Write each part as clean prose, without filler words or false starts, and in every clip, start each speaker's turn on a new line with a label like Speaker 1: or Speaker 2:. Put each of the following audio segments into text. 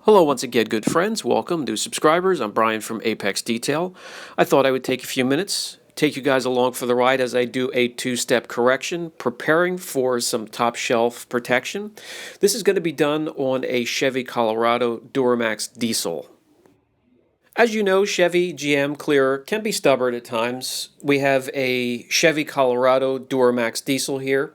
Speaker 1: Hello once again, good friends. Welcome, new subscribers. I'm Brian from Apex Detail. I thought I would take a few minutes, take you guys along for the ride as I do a two-step correction, preparing for some top shelf protection. This is going to be done on a Chevy Colorado Duramax diesel. As you know, Chevy GM Clear can be stubborn at times. We have a Chevy Colorado Duramax diesel here.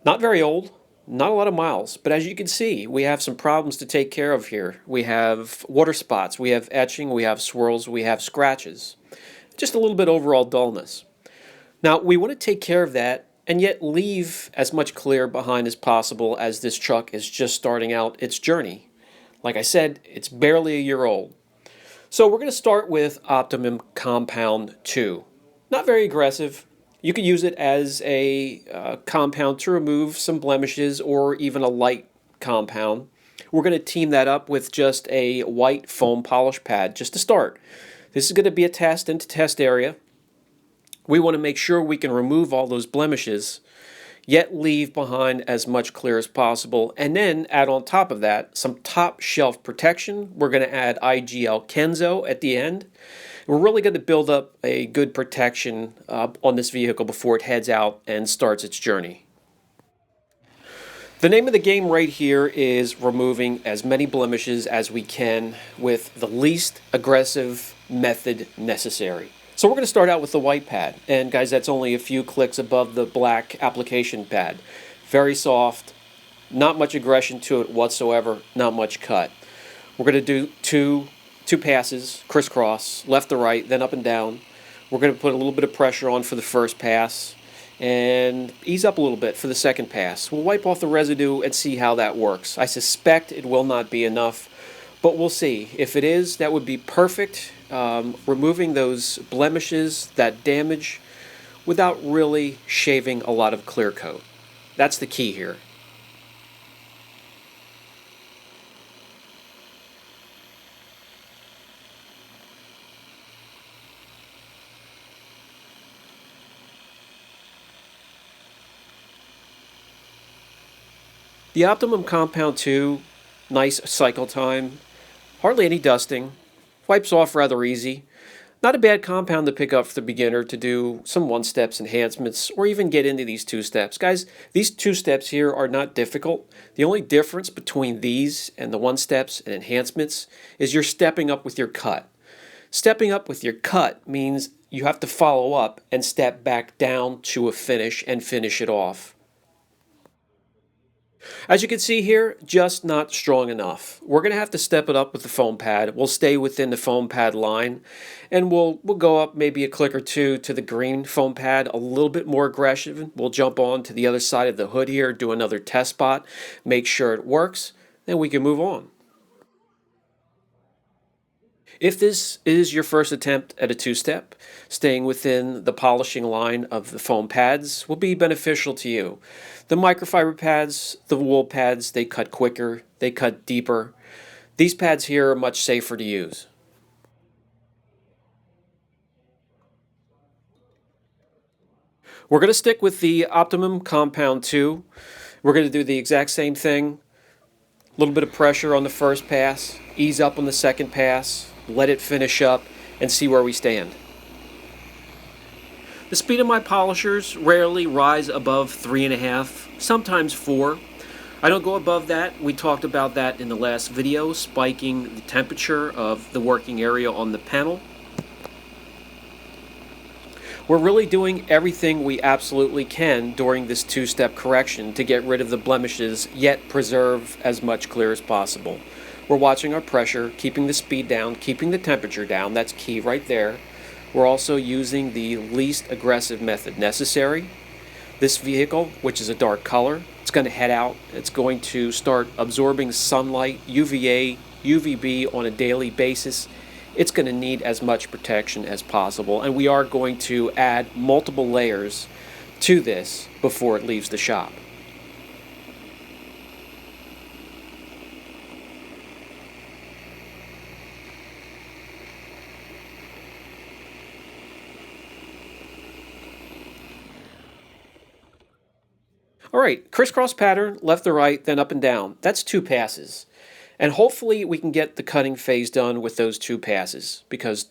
Speaker 1: Not very old, not a lot of miles, but as you can see, we have some problems to take care of here. We have water spots, we have etching, we have swirls, we have scratches. Just a little bit overall dullness. Now, we want to take care of that and yet leave as much clear behind as possible as this truck is just starting out its journey. Like I said, it's barely a year old. So we're going to start with Optimum Compound 2. Not very aggressive. You could use it as a compound to remove some blemishes or even a light compound. We're going to team that up with just a white foam polish pad just to start. This is going to be a test into test area. We want to make sure we can remove all those blemishes, yet leave behind as much clear as possible, and then add on top of that some top shelf protection. We're going to add IGL Kenzo at the end. We're really going to build up a good protection on this vehicle before it heads out and starts its journey. The name of the game right here is removing as many blemishes as we can with the least aggressive method necessary. So we're going to start out with the white pad. And guys, that's only a few clicks above the black application pad. Very soft, not much aggression to it whatsoever, not much cut. We're going to do two passes, crisscross, left to right, then up and down. We're going to put a little bit of pressure on for the first pass and ease up a little bit for the second pass. We'll wipe off the residue and see how that works. I suspect it will not be enough, but we'll see. If it is, that would be perfect. Removing those blemishes, that damage, without really shaving a lot of clear coat. That's the key here. The Optimum Compound 2, nice cycle time, hardly any dusting, wipes off rather easy. Not a bad compound to pick up for the beginner to do some one-steps enhancements or even get into these two steps. Guys, these two steps here are not difficult. The only difference between these and the one-steps and enhancements is you're stepping up with your cut. Stepping up with your cut means you have to follow up and step back down to a finish and finish it off. As you can see here, just not strong enough. We're going to have to step it up with the foam pad. We'll stay within the foam pad line, and we'll go up maybe a click or two to the green foam pad, a little bit more aggressive. We'll jump on to the other side of the hood here, do another test spot, make sure it works, then we can move on. If this is your first attempt at a two-step, staying within the polishing line of the foam pads will be beneficial to you. The microfiber pads, the wool pads, they cut quicker, they cut deeper. These pads here are much safer to use. We're going to stick with the Optimum Compound 2. We're going to do the exact same thing. A little bit of pressure on the first pass, ease up on the second pass, let it finish up, and see where we stand. The speed of my polishers rarely rise above 3.5, sometimes 4. I don't go above that. We talked about that in the last video, spiking the temperature of the working area on the panel. We're really doing everything we absolutely can during this two-step correction to get rid of the blemishes, yet preserve as much clear as possible. We're watching our pressure, keeping the speed down, keeping the temperature down. That's key right there. We're also using the least aggressive method necessary. This vehicle, which is a dark color, it's going to head out. It's going to start absorbing sunlight, UVA, UVB on a daily basis. It's going to need as much protection as possible, and we are going to add multiple layers to this before it leaves the shop. All right, crisscross pattern, left to right, then up and down. That's 2 passes. And hopefully we can get the cutting phase done with those 2 passes, because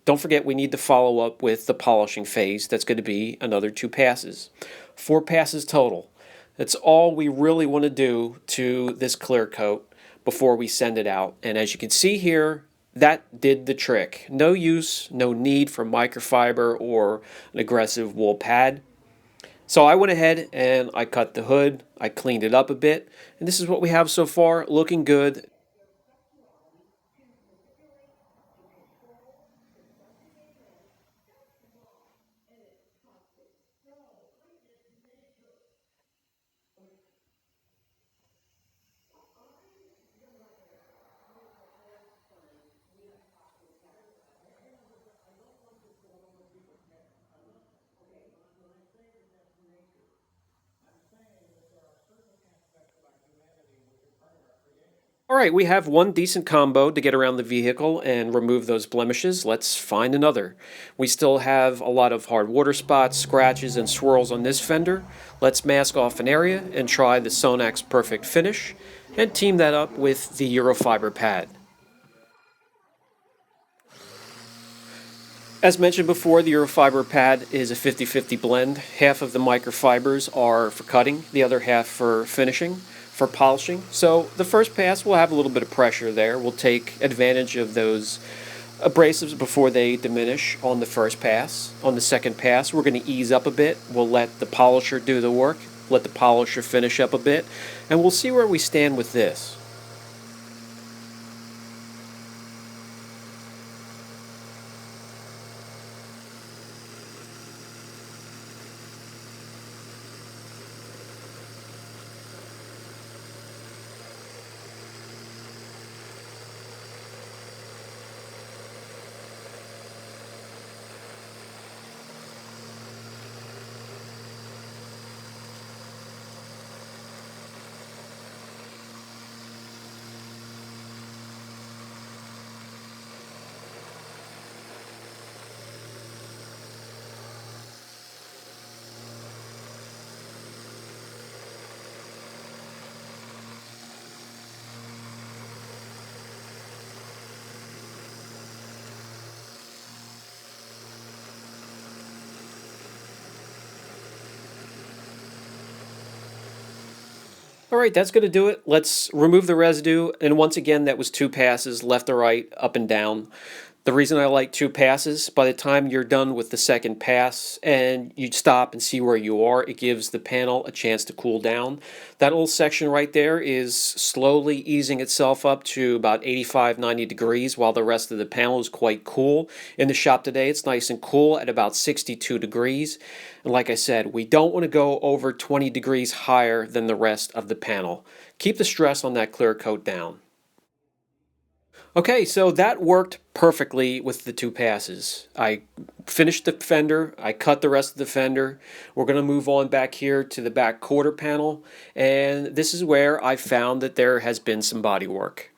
Speaker 1: don't forget we need to follow up with the polishing phase. That's going to be another 2 passes. 4 passes total. That's all we really want to do to this clear coat before we send it out. And as you can see here, that did the trick. No use, no need for microfiber or an aggressive wool pad. So I went ahead and I cut the hood, I cleaned it up a bit, and this is what we have so far, looking good. All right, we have one decent combo to get around the vehicle and remove those blemishes. Let's find another. We still have a lot of hard water spots, scratches, and swirls on this fender. Let's mask off an area and try the Sonax Perfect Finish and team that up with the Eurofiber pad. As mentioned before, the Eurofiber pad is a 50-50 blend. Half of the microfibers are for cutting, the other half for finishing, for polishing. So the first pass will have a little bit of pressure there. We'll take advantage of those abrasives before they diminish on the first pass. On the second pass, we're going to ease up a bit. We'll let the polisher do the work, let the polisher finish up a bit, and we'll see where we stand with this. All right, that's going to do it. Let's remove the residue. And once again, that was 2 passes, left to right, up and down. The reason I like 2 passes, by the time you're done with the second pass and you stop and see where you are, it gives the panel a chance to cool down. That little section right there is slowly easing itself up to about 85, 90 degrees, while the rest of the panel is quite cool. In the shop today, it's nice and cool at about 62 degrees. And like I said, we don't want to go over 20 degrees higher than the rest of the panel. Keep the stress on that clear coat down. Okay, so that worked perfectly with the 2 passes. I finished the fender, I cut the rest of the fender. We're going to move on back here to the back quarter panel, and this is where I found that there has been some body work.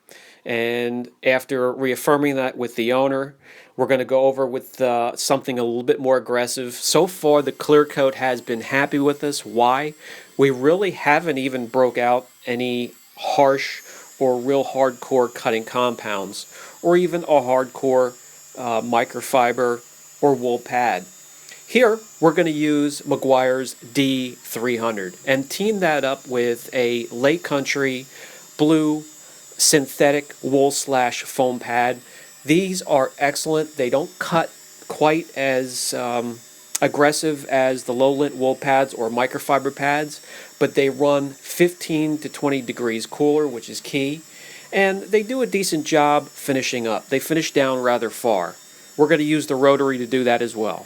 Speaker 1: And after reaffirming that with the owner, we're going to go over with something a little bit more aggressive. So far, the clear coat has been happy with us. Why? We really haven't even broke out any harsh or real hardcore cutting compounds, or even a hardcore microfiber or wool pad. Here, we're going to use Meguiar's D300 and team that up with a Lake Country blue synthetic wool slash foam pad. These are excellent. They don't cut quite as aggressive as the low lint wool pads or microfiber pads, but they run 15 to 20 degrees cooler, which is key, and they do a decent job finishing up. They finish down rather far. We're going to use the rotary to do that as well.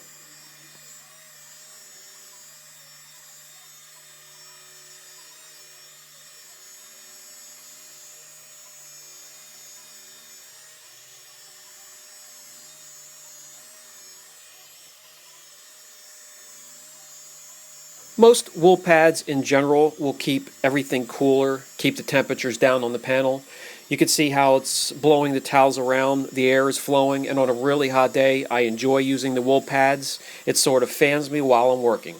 Speaker 1: Most wool pads in general will keep everything cooler, keep the temperatures down on the panel. You can see how it's blowing the towels around, the air is flowing, and on a really hot day, I enjoy using the wool pads. It sort of fans me while I'm working.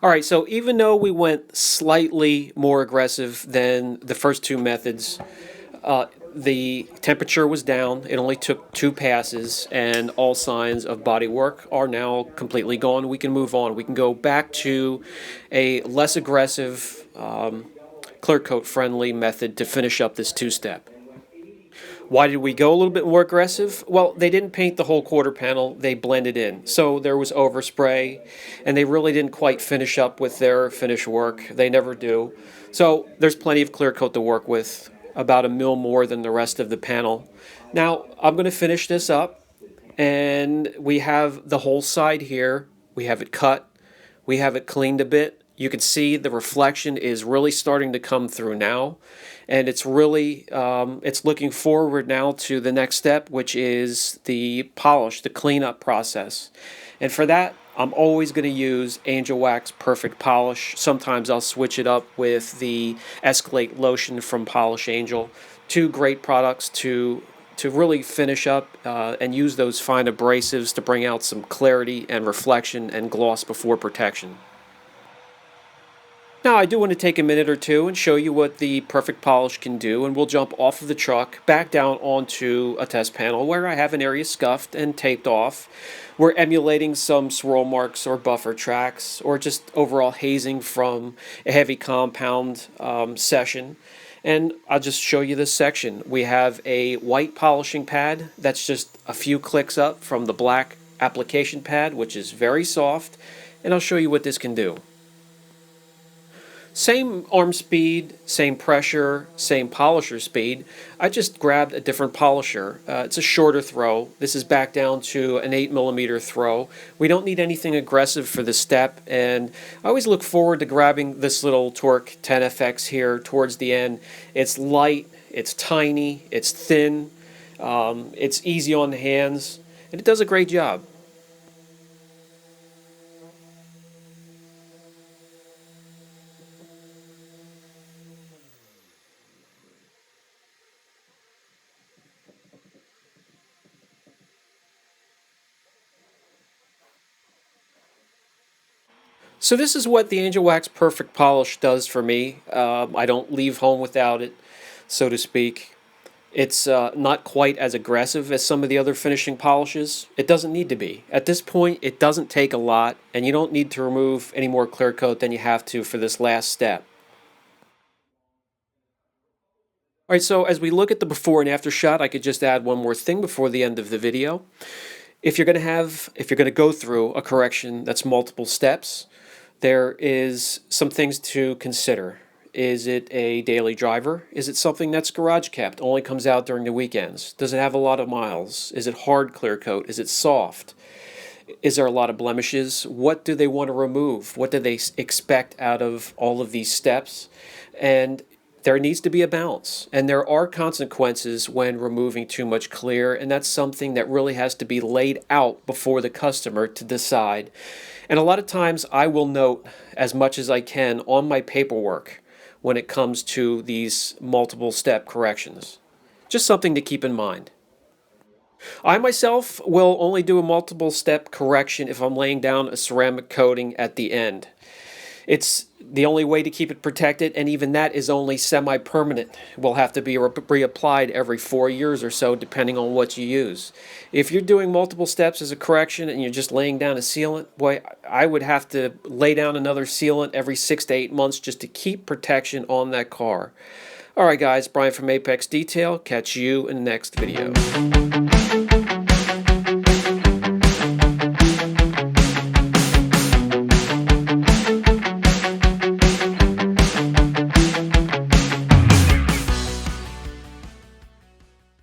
Speaker 1: All right, so even though we went slightly more aggressive than the first two methods, the temperature was down. It only took 2 passes, and all signs of body work are now completely gone. We can move on. We can go back to a less aggressive, clear coat friendly method to finish up this two-step. Why did we go a little bit more aggressive? Well, they didn't paint the whole quarter panel, they blended in. So there was overspray, and they really didn't quite finish up with their finish work. They never do. So there's plenty of clear coat to work with, about a mil more than the rest of the panel. Now, I'm going to finish this up, and we have the whole side here. We have it cut. We have it cleaned a bit. You can see the reflection is really starting to come through now, and it's really it's looking forward now to the next step, which is the polish, the cleanup process. And for that, I'm always going to use Angel Wax Perfect Polish. Sometimes I'll switch it up with the Escalate Lotion from Polish Angel. Two great products to really finish up and use those fine abrasives to bring out some clarity and reflection and gloss before protection. Now, I do want to take a minute or two and show you what the Perfect Polish can do, and we'll jump off of the truck back down onto a test panel where I have an area scuffed and taped off. We're emulating some swirl marks or buffer tracks or just overall hazing from a heavy compound session. And I'll just show you this section. We have a white polishing pad that's just a few clicks up from the black application pad, which is very soft, and I'll show you what this can do. Same arm speed, same pressure, same polisher speed. I just grabbed a different polisher. It's a shorter throw. This is back down to an 8mm throw. We don't need anything aggressive for this step, and I always look forward to grabbing this little Torque 10FX here towards the end. It's light, it's tiny, it's thin, it's easy on the hands, and it does a great job. So this is what the Angel Wax Perfect Polish does for me. I don't leave home without it, so to speak. It's not quite as aggressive as some of the other finishing polishes. It doesn't need to be. At this point, it doesn't take a lot, and you don't need to remove any more clear coat than you have to for this last step. All right, so as we look at the before and after shot, I could just add one more thing before the end of the video. If you're going to go through a correction that's multiple steps, there is some things to consider. Is it a daily driver? Is it something that's garage kept, only comes out during the weekends? Does it have a lot of miles? Is it hard clear coat? Is it soft? Is there a lot of blemishes? What do they want to remove? What do they expect out of all of these steps? And there needs to be a balance, and there are consequences when removing too much clear, and that's something that really has to be laid out before the customer to decide. And a lot of times I will note as much as I can on my paperwork when it comes to these multiple step corrections. Just something to keep in mind. I myself will only do a multiple step correction if I'm laying down a ceramic coating at the end. It's the only way to keep it protected, and even that is only semi-permanent. Will have to be reapplied every 4 years or so, depending on what you use. If you're doing multiple steps as a correction and you're just laying down a sealant, boy, I would have to lay down another sealant every 6 to 8 months just to keep protection on that car. All right, guys, Brian from Apex Detail. Catch you in the next video.